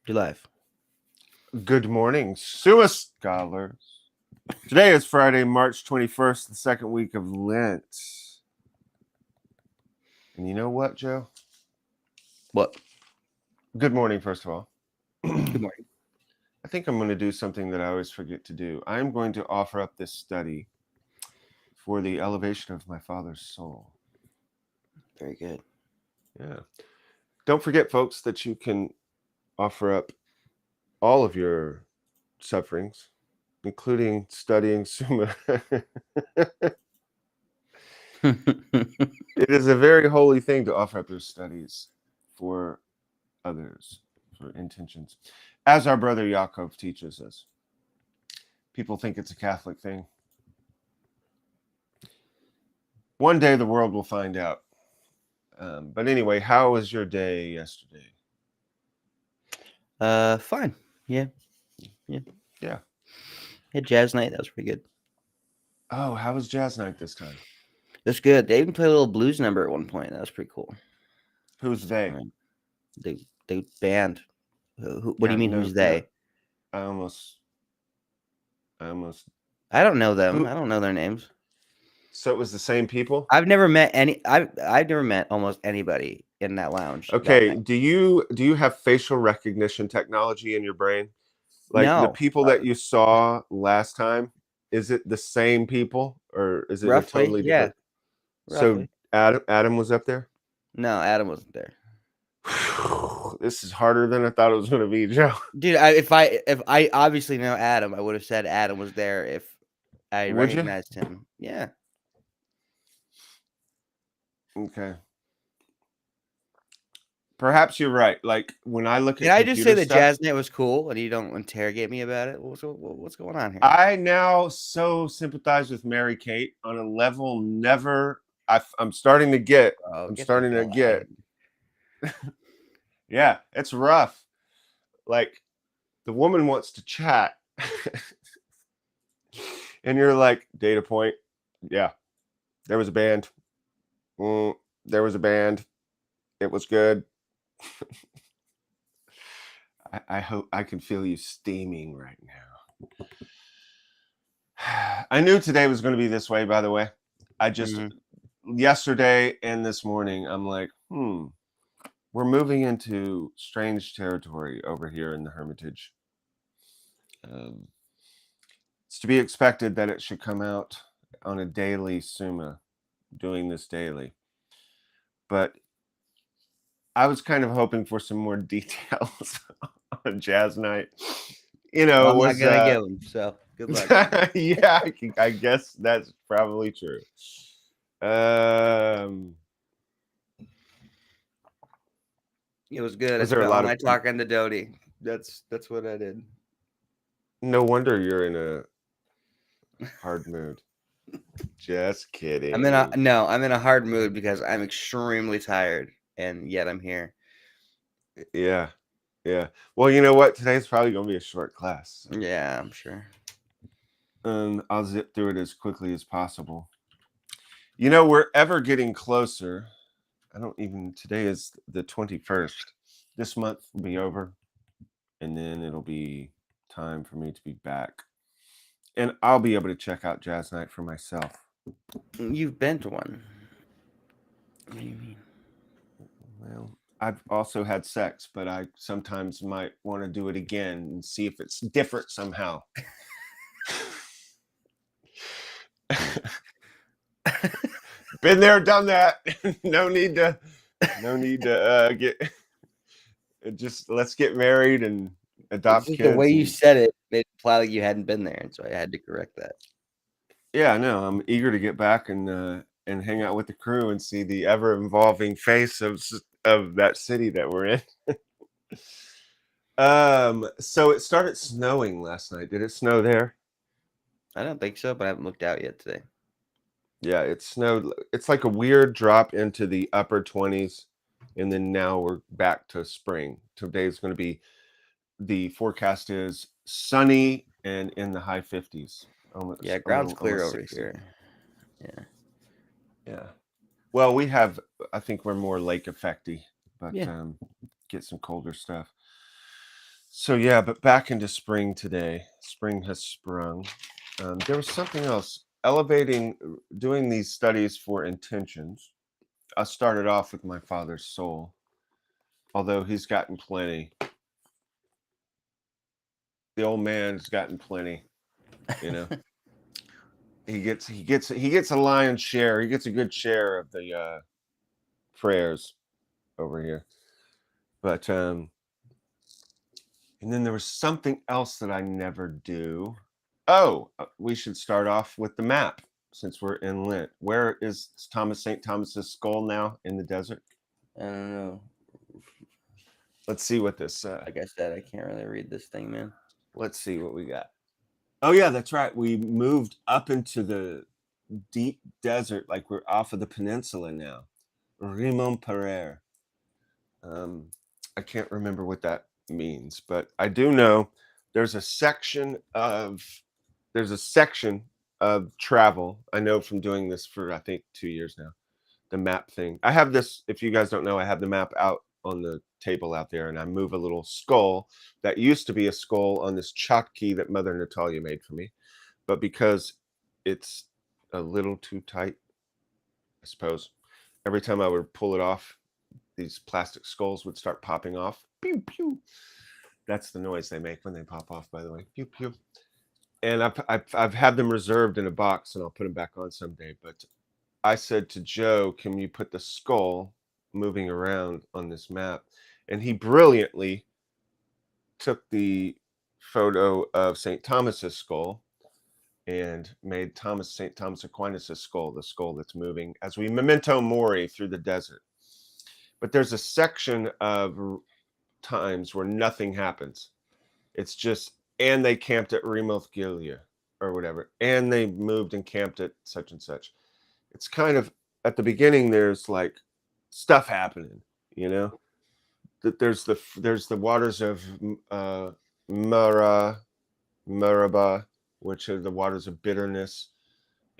You're live. Good morning, Summa scholars. Today is Friday, March 21st, the second week of Lent. And you know what, Joe? What? Good morning, first of all. Good morning. I think I'm going to do something that I always forget to do. I'm going to offer up this study for the elevation of my father's soul. Very good. Yeah. Don't forget, folks, that you can offer up all of your sufferings, including studying Summa. It is a very holy thing to offer up your studies for others, for intentions. As our brother Yaakov teaches us. People think it's a Catholic thing. One day the world will find out. But anyway, how was your day yesterday? Fine. Yeah. Had jazz night. That was pretty good. Oh, how was jazz night this time? That's good. They even played a little blues number at one point. That was pretty cool. Who's they? The band. What do you mean? Who's they? I almost. I don't know them. I don't know their names. So it was the same people? I've never met any. I've never met almost anybody in that lounge. Okay. Do you have facial recognition technology in your brain? Like no. The people that you saw last time, is it the same people or is it Roughly, totally different? Yeah. So Adam was up there? No, Adam wasn't there. This is harder than I thought it was going to be, Joe. Dude, if I obviously know Adam, I would have said Adam was there if I recognized him. Yeah. Okay. Perhaps you're right. Like when I look at Can I just say that jazz night was cool and you don't interrogate me about it? What's going on here? I now so sympathize with Mary Kate on a level never. I'm starting to get. Yeah, it's rough. Like the woman wants to chat, and you're like, data point. Yeah, there was a band. There was a band. It was good. I hope I can feel you steaming right now. I knew today was going to be this way, by the way. I just, yesterday and this morning, I'm like, we're moving into strange territory over here in the Hermitage. It's to be expected that it should come out on a daily Summa, doing this daily. But I was kind of hoping for some more details on jazz night. You know, I'm not gonna give them. So good luck. Yeah, I guess that's probably true. It was good. I spent all my talking to Dodie. That's what I did. No wonder you're in a hard mood. Just kidding. I'm in a hard mood because I'm extremely tired, and yet I'm here. Yeah. Well, you know what? Today's probably going to be a short class. So. Yeah, I'm sure. I'll zip through it as quickly as possible. You know, we're ever getting closer. Today is the 21st. This month will be over, and then it'll be time for me to be back. And I'll be able to check out jazz night for myself. You've been to one. What do you mean? Well, I've also had sex, but I sometimes might want to do it again and see if it's different somehow. Been there, done that. No need to get. Just let's get married and adopt kids. The way you said it made it imply like you hadn't been there, and so I had to correct that. Yeah, no, I'm eager to get back and hang out with the crew and see the ever-evolving face of that city that we're in. So it started snowing last night. Did it snow there? I don't think so, but I haven't looked out yet today. Yeah, it snowed. It's like a weird drop into the upper 20s, and then now we're back to spring. Today's going to be, the forecast is sunny and in the high 50s. Yeah, ground's clear over here. Yeah. Well, I think we're more lake effecty, but get some colder stuff. So yeah, but back into spring today. Spring has sprung. There was something else. Doing these studies for intentions. I started off with my father's soul, although he's gotten plenty. The old man's gotten plenty, you know. he gets a lion's share. He gets a good share of the prayers over here. But and then there was something else that I never do. Oh, we should start off with the map since we're in Lent. Where is St. Thomas's skull now in the desert? I don't know. Let's see what this. Like I said, I can't really read this thing, man. Let's see what we got. Oh yeah, that's right. We moved up into the deep desert, like we're off of the peninsula now. Rimon Pereire. I can't remember what that means, but I do know there's a section of travel. I know from doing this for I think 2 years now. The map thing. I have this. If you guys don't know, I have the map out on the table out there, and I move a little skull that used to be a skull on this Chotki that Mother Natalia made for me, but because it's a little too tight, I suppose, every time I would pull it off, these plastic skulls would start popping off. Pew pew. That's the noise they make when they pop off, by the way. Pew pew. And I've had them reserved in a box, and I'll put them back on someday. But I said to Joe, "Can you put the skull moving around on this map?" And he brilliantly took the photo of St. Thomas's skull and made St. Thomas Aquinas' skull, the skull that's moving as we memento mori through the desert. But there's a section of times where nothing happens. It's just, and they camped at Remoth Gilia or whatever, and they moved and camped at such and such. It's kind of, at the beginning, there's like stuff happening, you know? There's the waters of Maraba, which are the waters of bitterness.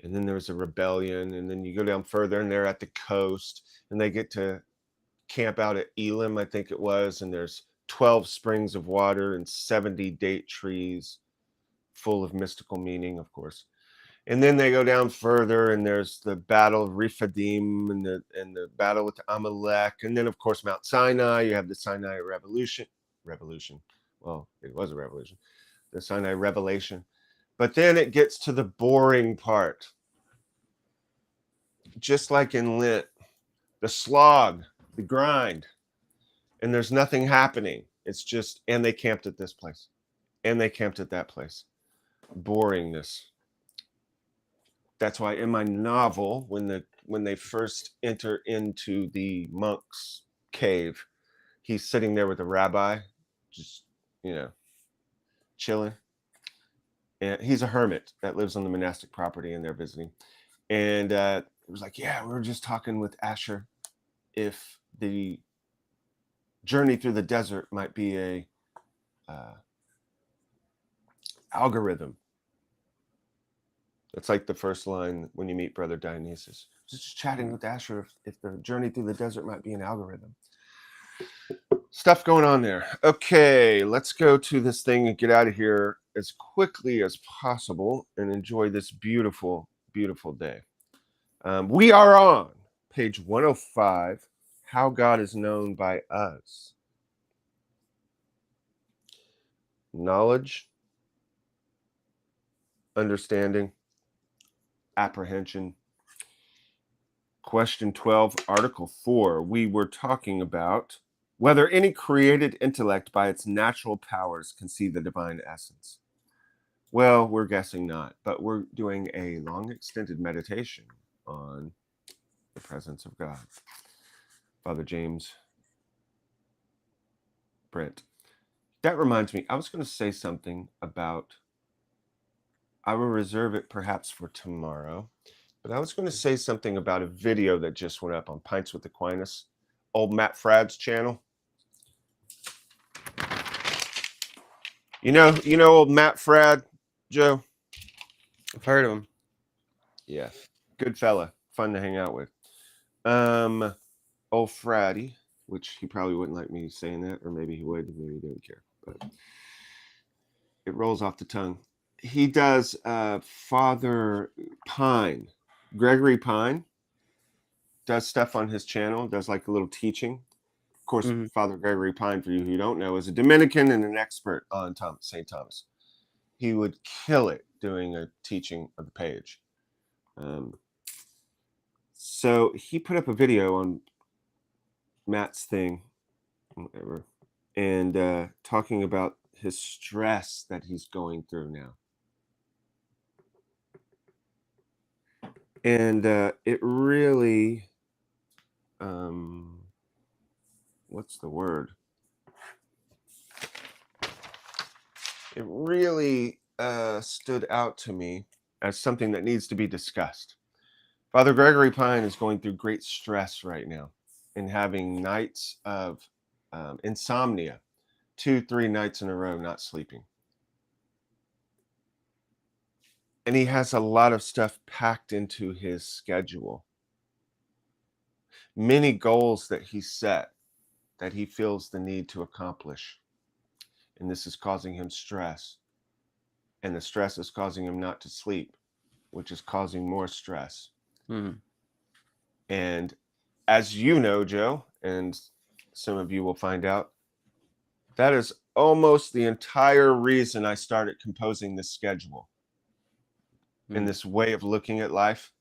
And then there's a rebellion. And then you go down further and they're at the coast and they get to camp out at Elim, I think it was. And there's 12 springs of water and 70 date trees full of mystical meaning, of course. And then they go down further, and there's the battle of Rephidim and the battle with Amalek, and then of course Mount Sinai. You have the Sinai revolution. Well, it was a revolution. The Sinai revelation, but then it gets to the boring part. Just like in Lent, the slog, the grind, and there's nothing happening. It's just, and they camped at this place, and they camped at that place. Boringness. That's why in my novel, when they first enter into the monk's cave, he's sitting there with a rabbi, just, chilling. And he's a hermit that lives on the monastic property, and they're visiting. And it was like, yeah, we were just talking with Asher if the journey through the desert might be a algorithm. It's like the first line when you meet Brother Dionysius. Just chatting with Asher if the journey through the desert might be an algorithm. Stuff going on there. Okay, let's go to this thing and get out of here as quickly as possible and enjoy this beautiful, beautiful day. We are on page 105, How God is Known by Us. Knowledge, understanding, apprehension. Question 12, Article 4. We were talking about whether any created intellect by its natural powers can see the divine essence. Well, we're guessing not, but we're doing a long extended meditation on the presence of God. Father James Brent. That reminds me, I was going to say something about, I will reserve it perhaps for tomorrow, but I was going to say something about a video that just went up on Pints with Aquinas, old Matt Fradd's channel. You know old Matt Fradd, Joe? I've heard of him. Yeah, good fella, fun to hang out with. Old Fraddy. which he probably wouldn't like me saying that, or maybe he would, maybe he didn't care, but it rolls off the tongue. He does Father Pine, Gregory Pine, does stuff on his channel, does like a little teaching. Of course, Father Gregory Pine, for you who don't know, is a Dominican and an expert on St. Thomas. He would kill it doing a teaching of the page. So he put up a video on Matt's thing, whatever, and talking about his stress that he's going through now. And it really, what's the word? It really stood out to me as something that needs to be discussed. Father Gregory Pine is going through great stress right now and having nights of insomnia, 2-3 nights in a row not sleeping. And he has a lot of stuff packed into his schedule. Many goals that he set that he feels the need to accomplish. And this is causing him stress. And the stress is causing him not to sleep, which is causing more stress. And as you know, Joe, and some of you will find out, that is almost the entire reason I started composing this schedule and this way of looking at life.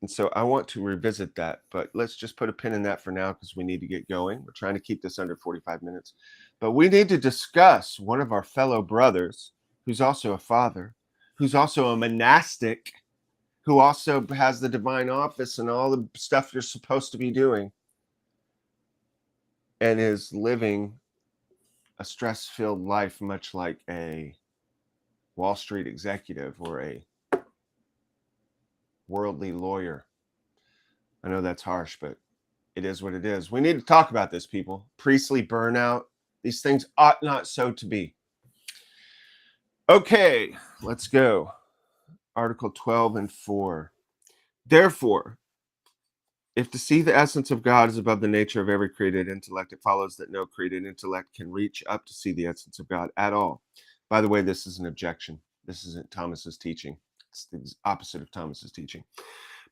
And so I want to revisit that, but let's just put a pin in that for now because we need to get going. We're trying to keep this under 45 minutes. But we need to discuss one of our fellow brothers who's also a father, who's also a monastic, who also has the divine office and all the stuff you're supposed to be doing, and is living a stress-filled life, much like a Wall Street executive or a worldly lawyer. I know that's harsh, but it is what it is. We need to talk about this, people. Priestly burnout. These things ought not so to be. Okay, let's go. Article 12 and 4. Therefore, if to see the essence of God is above the nature of every created intellect, it follows that no created intellect can reach up to see the essence of God at all. By the way, this is an objection. This isn't Thomas's teaching. It's the opposite of Thomas's teaching.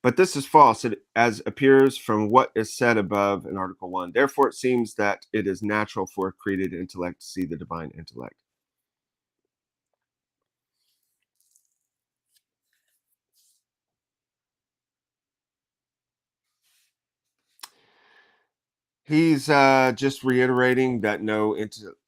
But this is false, as appears from what is said above in Article 1. Therefore, it seems that it is natural for a created intellect to see the divine intellect. He's just reiterating that no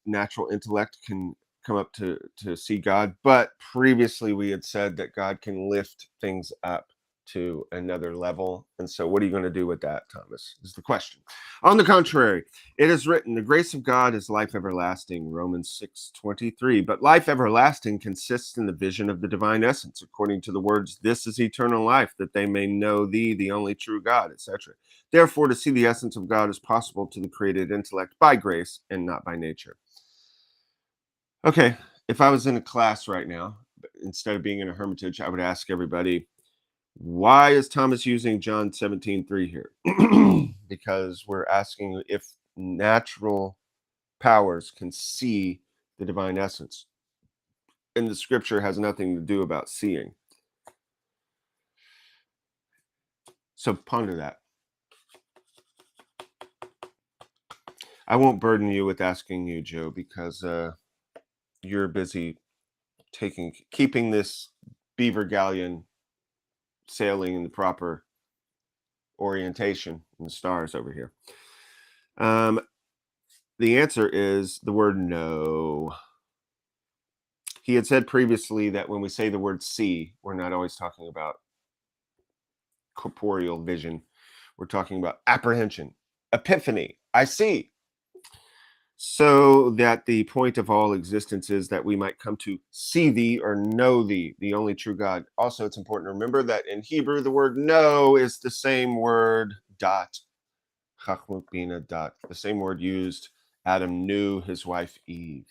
natural intellect can come up to see God. But previously we had said that God can lift things up to another level. And so what are you going to do with that, Thomas, is the question. On the contrary, it is written, the grace of God is life everlasting, Romans 6:23. But life everlasting consists in the vision of the divine essence, according to the words, this is eternal life, that they may know thee, the only true God, etc. Therefore, to see the essence of God is possible to the created intellect by grace and not by nature. Okay, if I was in a class right now, instead of being in a hermitage, I would ask everybody, why is Thomas using John 17:3 here? Because we're asking if natural powers can see the divine essence. And the scripture has nothing to do about seeing. So ponder that. I won't burden you with asking you, Joe, because you're busy keeping this beaver galleon sailing in the proper orientation in the stars over here. The answer is the word no. He had said previously that when we say the word see, we're not always talking about corporeal vision. We're talking about apprehension, epiphany. I see. So that the point of all existence is that we might come to see thee or know thee, the only true God. Also, it's important to remember that in Hebrew, the word know is the same word dot, dot, the same word used. Adam knew his wife Eve.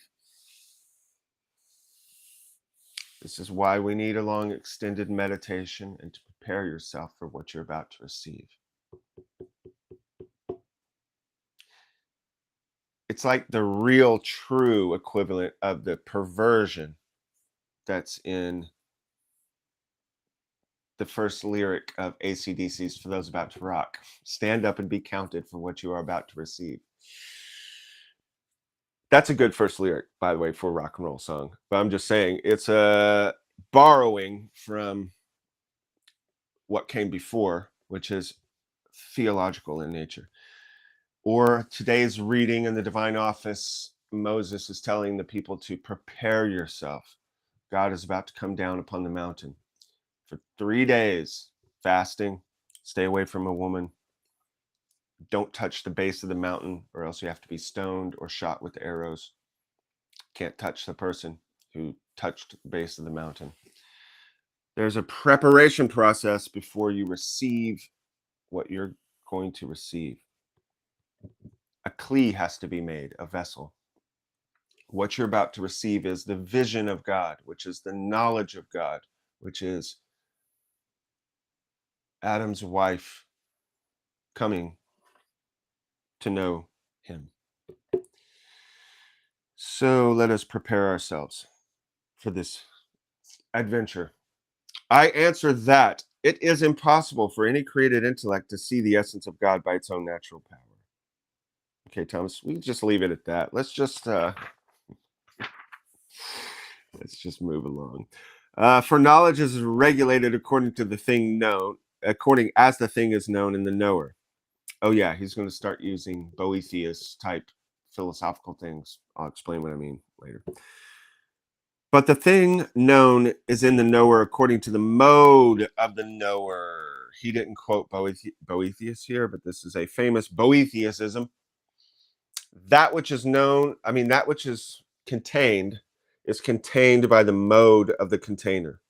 This is why we need a long extended meditation and to prepare yourself for what you're about to receive. it's like the real true equivalent of the perversion that's in the first lyric of AC/DC's For Those About to Rock. Stand up and be counted for what you are about to receive. That's a good first lyric, by the way, for a rock and roll song. But I'm just saying it's a borrowing from what came before, which is theological in nature. Or today's reading in the divine office, Moses is telling the people to prepare yourself. God is about to come down upon the mountain for 3 days, fasting, stay away from a woman, don't touch the base of the mountain, or else you have to be stoned or shot with arrows. Can't touch the person who touched the base of the mountain. There's a preparation process before you receive what you're going to receive. A kli has to be made, a vessel. What you're about to receive is the vision of God, which is the knowledge of God, which is Adam's wife coming to know him. So let us prepare ourselves for this adventure. I answer that it is impossible for any created intellect to see the essence of God by its own natural power. Okay, Thomas, we just leave it at that. Let's just move along. For knowledge is regulated according to the thing known, according as the thing is known in the knower. Oh yeah, he's going to start using Boethius type philosophical things. I'll explain what I mean later. But the thing known is in the knower according to the mode of the knower. He didn't quote Boethius here, but this is a famous Boethiusism. That which is known, that which is contained by the mode of the container.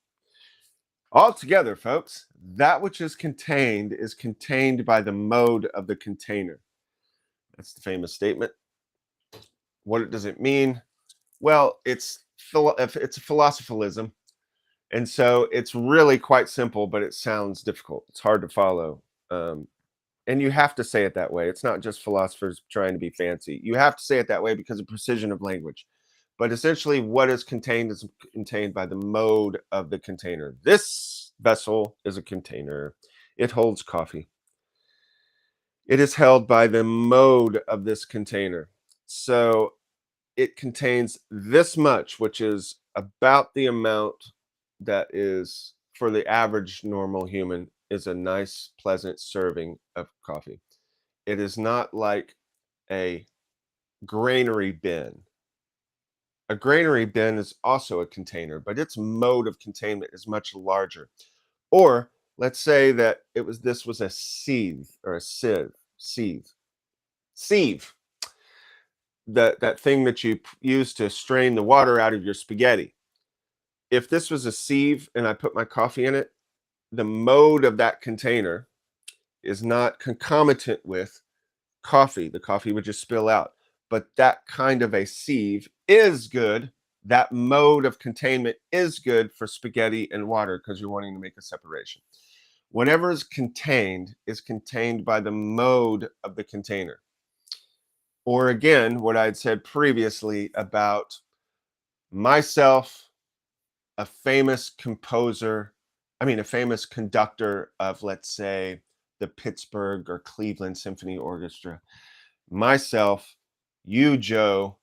Altogether, folks, that which is contained by the mode of the container. That's the famous statement. What does it mean? Well, it's a philosophicalism. And so it's really quite simple, but it sounds difficult. It's hard to follow. And you have to say it that way. It's not just philosophers trying to be fancy. You have to say it that way because of precision of language. But essentially, what is contained by the mode of the container. This vessel is a container. It holds coffee. It is held by the mode of this container. So it contains this much, which is about the amount that is, for the average normal human, is a nice, pleasant serving of coffee. It is not like a granary bin. A granary bin is also a container, but its mode of containment is much larger. Or let's say that this was a sieve or a sieve. Sieve. That thing that you use to strain the water out of your spaghetti. If this was a sieve and I put my coffee in it, the mode of that container is not concomitant with coffee. The coffee would just spill out. But that kind of a sieve is good. That mode of containment is good for spaghetti and water because you're wanting to make a separation. Whatever is contained by the mode of the container. Or again, what I'd said previously about myself, a famous conductor of, let's say, the Pittsburgh or Cleveland Symphony Orchestra, myself, you, Joe,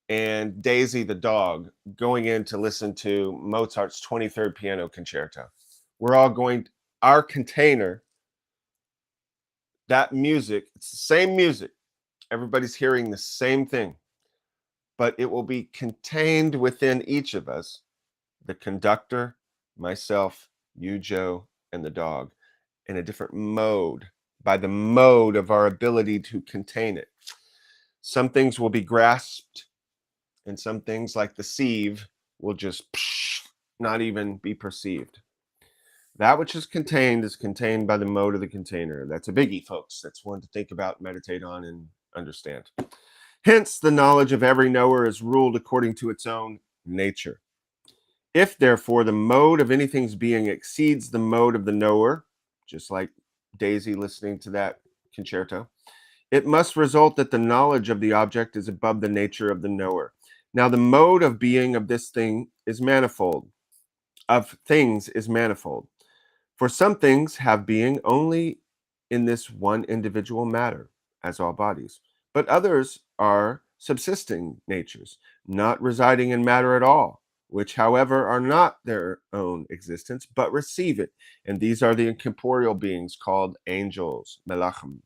and Daisy the dog going in to listen to Mozart's 23rd Piano Concerto. We're all our container, that music, it's the same music. Everybody's hearing the same thing, but it will be contained within each of us, the conductor, myself, you, Joe, and the dog, in a different mode, by the mode of our ability to contain it. Some things will be grasped, and some things like the sieve will just not even be perceived. That which is contained by the mode of the container. That's a biggie, folks. That's one to think about, meditate on, and understand. Hence, the knowledge of every knower is ruled according to its own nature. If, therefore, the mode of anything's being exceeds the mode of the knower, just like Daisy listening to that concerto, It must result that the knowledge of the object is above the nature of the knower. Now, the mode of being of this thing is manifold, of things is manifold. For some things have being only in this one individual matter, as all bodies, but others are subsisting natures, not residing in matter at all, which, however, are not their own existence, but receive it. And these are the incorporeal beings called angels, melachim.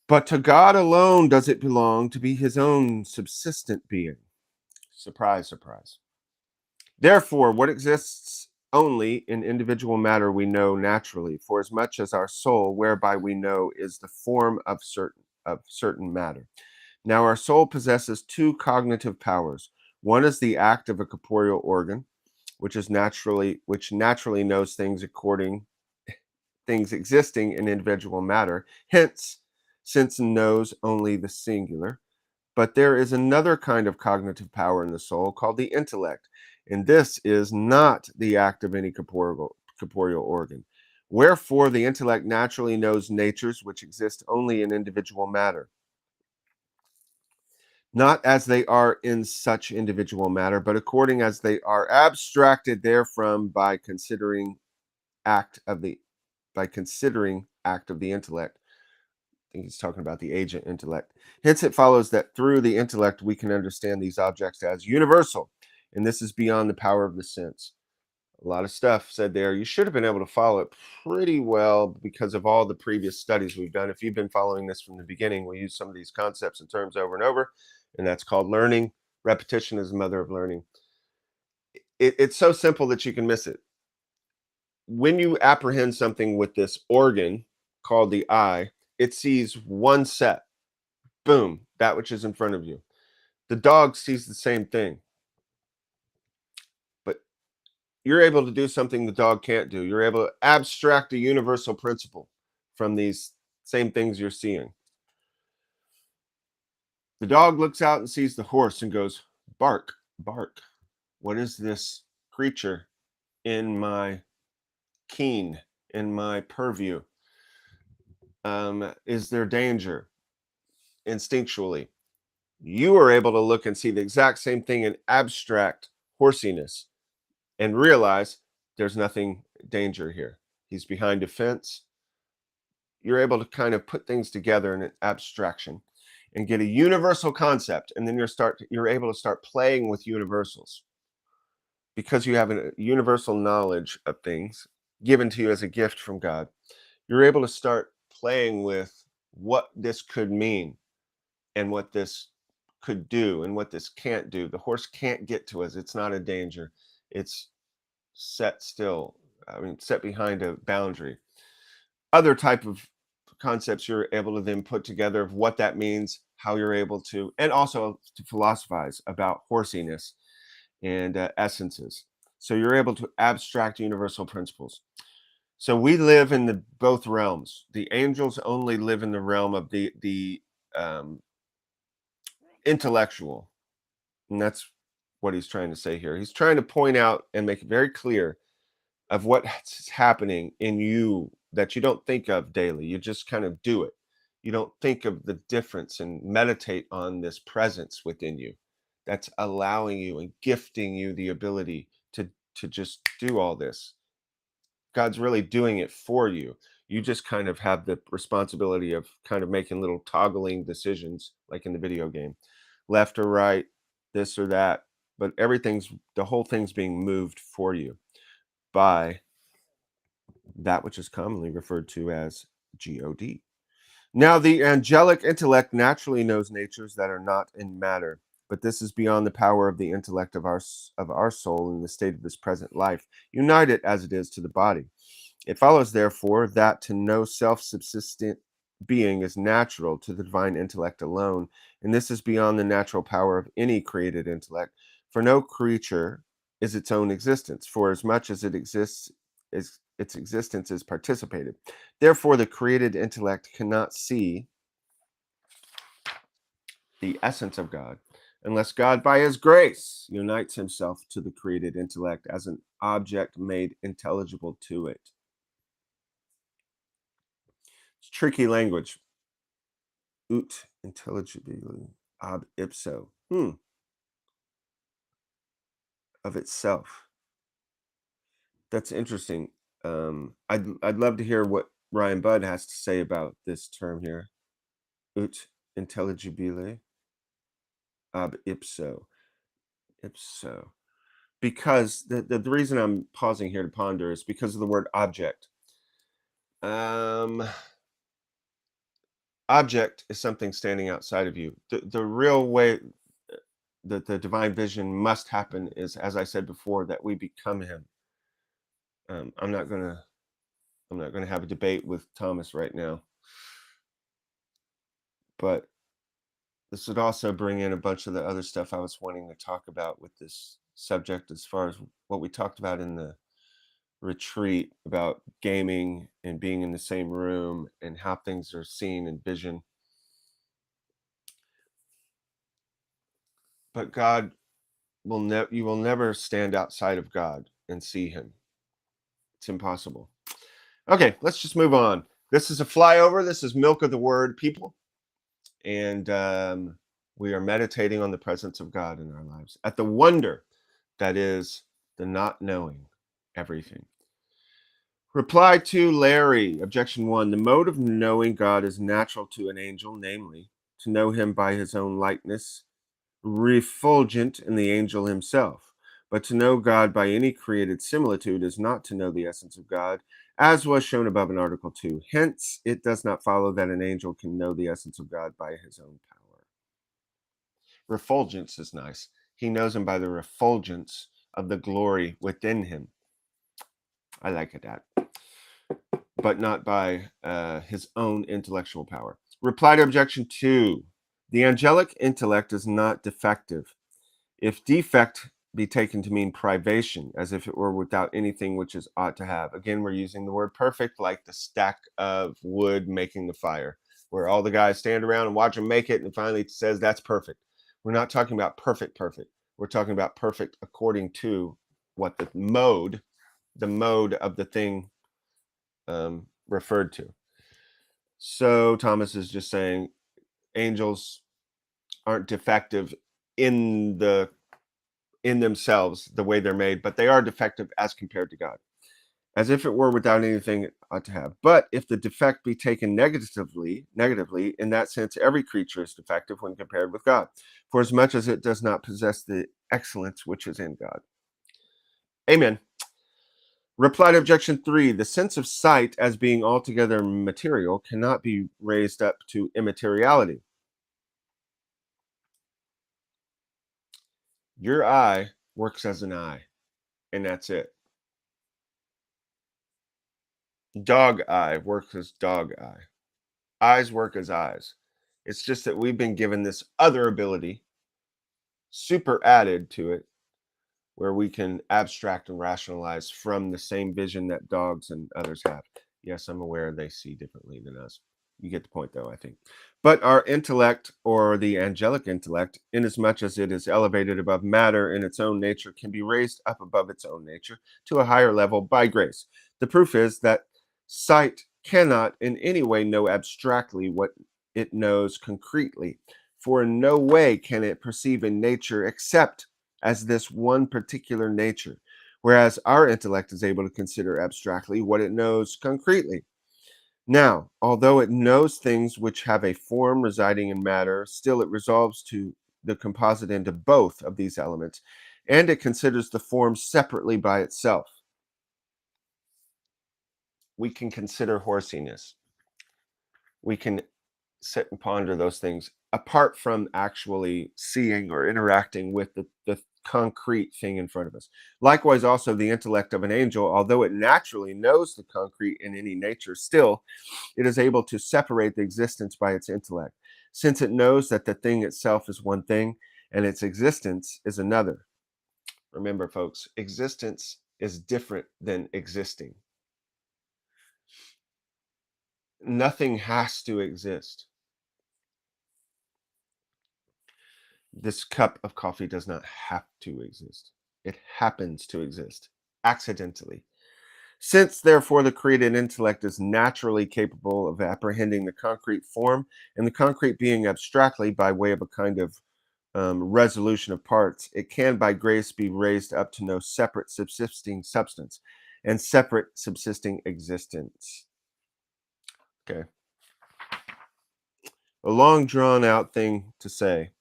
But to God alone does it belong to be his own subsistent being. Surprise, surprise. Therefore, what exists only in individual matter we know naturally, for as much as our soul, whereby we know, is the form of certain matter. Now our soul possesses two cognitive powers. One is the act of a corporeal organ, which naturally knows things existing in individual matter. Hence, since knows only the singular. But there is another kind of cognitive power in the soul called the intellect, and this is not the act of any corporeal organ. Wherefore, the intellect naturally knows natures which exist only in individual matter, not as they are in such individual matter, but according as they are abstracted therefrom by considering act of the intellect. I think he's talking about the agent intellect. Hence, it follows that through the intellect we can understand these objects as universal, and this is beyond the power of the sense. A lot of stuff said there. You should have been able to follow it pretty well because of all the previous studies we've done. If you've been following this from the beginning, we use some of these concepts and terms over and over, and that's called learning. Repetition is the mother of learning. It's so simple that you can miss it. When you apprehend something with this organ called the eye, it sees one set. Boom, that which is in front of you. The dog sees the same thing. But you're able to do something the dog can't do. You're able to abstract a universal principle from these same things you're seeing. The dog looks out and sees the horse and goes, bark, bark. What is this creature in my keen, in my purview? Is there danger? Instinctually, you are able to look and see the exact same thing in abstract horsiness and realize there's nothing danger here. He's behind a fence. You're able to kind of put things together in an abstraction and get a universal concept, and then you're able to start playing with universals because you have a universal knowledge of things given to you as a gift from God. You're able to start playing with what this could mean and what this could do and what this can't do. The horse can't get to us. It's not a danger. It's set still. Set behind a boundary. Other type of concepts you're able to then put together of what that means, how you're able to, and also to philosophize about horsiness and essences. So you're able to abstract universal principles. So we live in the both realms. The angels only live in the realm of the intellectual, and that's what he's trying to say here. He's trying to point out and make it very clear of what's happening in you that you don't think of daily. You just kind of do it. You don't think of the difference and meditate on this presence within you that's allowing you and gifting you the ability to just do all this. God's really doing it for you. You just kind of have the responsibility of kind of making little toggling decisions like in the video game, left or right, this or that, but the whole thing's being moved for you by that which is commonly referred to as God. Now, the angelic intellect naturally knows natures that are not in matter, but this is beyond the power of the intellect of our soul in the state of this present life, united as it is to the body. It follows, therefore, that to know self-subsistent being is natural to the divine intellect alone, and this is beyond the natural power of any created intellect, for no creature is its own existence, for as much as it exists, its existence is participated. Therefore, the created intellect cannot see the essence of God unless God, by his grace, unites himself to the created intellect as an object made intelligible to it. It's tricky language. ut intelligibile ab ipso. Of itself. That's interesting. I'd love to hear what Ryan Budd has to say about this term here. Ut intelligibile ab ipso. Ipso. Because the reason I'm pausing here to ponder is because of the word object. Object is something standing outside of you. The real way that the divine vision must happen is, as I said before, that we become him. I'm not gonna have a debate with Thomas right now, but this would also bring in a bunch of the other stuff I was wanting to talk about with this subject, as far as what we talked about in the retreat about gaming and being in the same room and how things are seen in vision. But God you will never stand outside of God and see him. It's impossible. Okay, let's just move on. This is a flyover. This is Milk of the Word, people. And we are meditating on the presence of God in our lives, at the wonder that is the not knowing everything. Reply to Larry, objection 1. The mode of knowing God is natural to an angel, namely, to know him by his own likeness, refulgent in the angel himself. But to know God by any created similitude is not to know the essence of God, as was shown above in Article 2. Hence, it does not follow that an angel can know the essence of God by his own power. Refulgence is nice. He knows him by the refulgence of the glory within him. I like it that. But not by his own intellectual power. Reply to objection 2. The angelic intellect is not defective. If defect be taken to mean privation, as if it were without anything which it ought to have. Again, we're using the word perfect like the stack of wood making the fire, where all the guys stand around and watch them make it, and finally it says that's perfect. We're not talking about perfect. We're talking about perfect according to what the mode of the thing referred to. So Thomas is just saying angels aren't defective in themselves, the way they're made, but they are defective as compared to God, as if it were without anything it ought to have. But if the defect be taken negatively, in that sense, every creature is defective when compared with God, for as much as it does not possess the excellence which is in God. Amen. Reply to objection 3. The sense of sight, as being altogether material, cannot be raised up to immateriality. Your eye works as an eye, and that's it. Dog eye works as dog eye. Eyes work as eyes. It's just that we've been given this other ability, super added to it, where we can abstract and rationalize from the same vision that dogs and others have. Yes, I'm aware they see differently than us. You get the point, though, I think. But our intellect, or the angelic intellect, inasmuch as it is elevated above matter in its own nature, can be raised up above its own nature to a higher level by grace. The proof is that sight cannot in any way know abstractly what it knows concretely, for in no way can it perceive in nature except as this one particular nature, whereas our intellect is able to consider abstractly what it knows concretely. Now, although it knows things which have a form residing in matter, still it resolves to the composite into both of these elements, and it considers the form separately by itself. We can consider horsiness. We can sit and ponder those things apart from actually seeing or interacting with the concrete thing in front of us. Likewise, also the intellect of an angel, although it naturally knows the concrete in any nature, still it is able to separate the existence by its intellect, since it knows that the thing itself is one thing and its existence is another. Remember, folks, existence is different than existing. Nothing has to exist. This cup of coffee does not have to exist. It happens to exist accidentally. Since, therefore, the created intellect is naturally capable of apprehending the concrete form, and the concrete being abstractly by way of a kind of resolution of parts, it can by grace be raised up to no separate subsisting substance and separate subsisting existence. Okay. A long drawn out thing to say,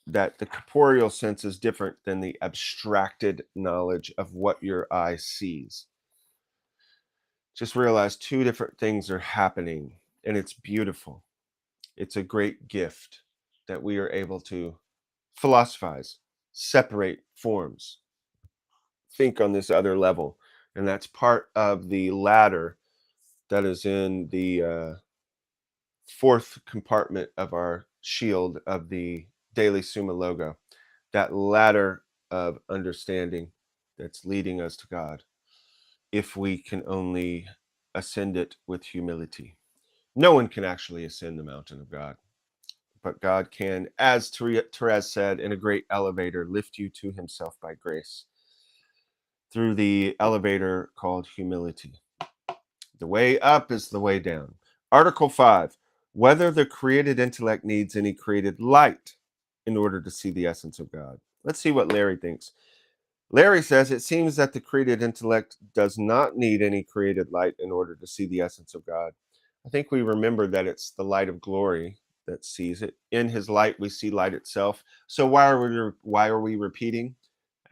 that the corporeal sense is different than the abstracted knowledge of what your eye sees. Just realize two different things are happening, and it's beautiful. It's a great gift that we are able to philosophize, separate forms, think on this other level. And that's part of the ladder that is in the fourth compartment of our shield of the Daily Summa logo. That ladder of understanding that's leading us to God, if we can only ascend it with humility. No one can actually ascend the mountain of God, but God can, as Therese said, in a great elevator, lift you to himself by grace through the elevator called humility. The way up is the way down. Article 5, whether the created intellect needs any created light in order to see the essence of God. Let's see what Larry thinks. Larry says, it seems that the created intellect does not need any created light in order to see the essence of God. I think we remember that it's the light of glory that sees it. In his light, we see light itself. So why are we repeating?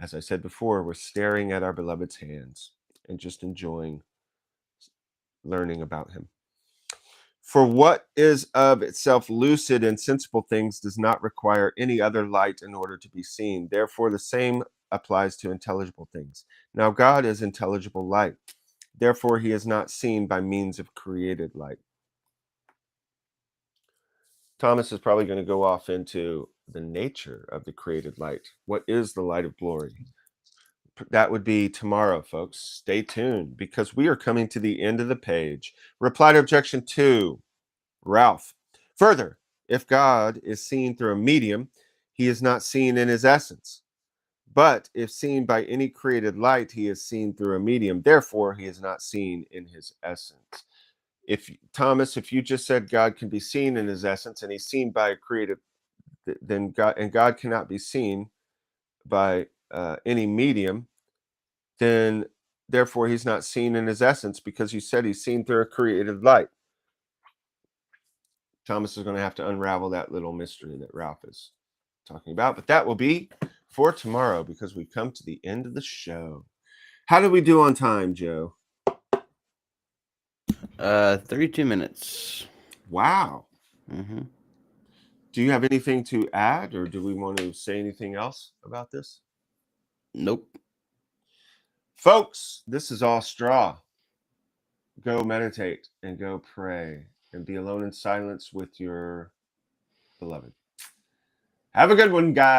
As I said before, we're staring at our beloved's hands and just enjoying learning about him. For what is of itself lucid and sensible things does not require any other light in order to be seen. Therefore, the same applies to intelligible things. Now, God is intelligible light. Therefore, he is not seen by means of created light. Thomas is probably going to go off into the nature of the created light. What is the light of glory? That would be tomorrow, folks. Stay tuned because we are coming to the end of the page. Reply to objection 2. Ralph. Further, if God is seen through a medium, he is not seen in his essence. But if seen by any created light, he is seen through a medium. Therefore, he is not seen in his essence. If Thomas, if you just said God can be seen in his essence and he's seen by a created, then God cannot be seen by any medium, then therefore he's not seen in his essence because you said he's seen through a created light. Thomas is going to have to unravel that little mystery that Ralph is talking about, but that will be for tomorrow because we've come to the end of the show. How did we do on time, Joe? 32 minutes. Wow. Mm-hmm. Do you have anything to add, or do we want to say anything else about this? Nope. Folks, this is all straw. Go meditate and go pray and be alone in silence with your beloved. Have a good one, guys.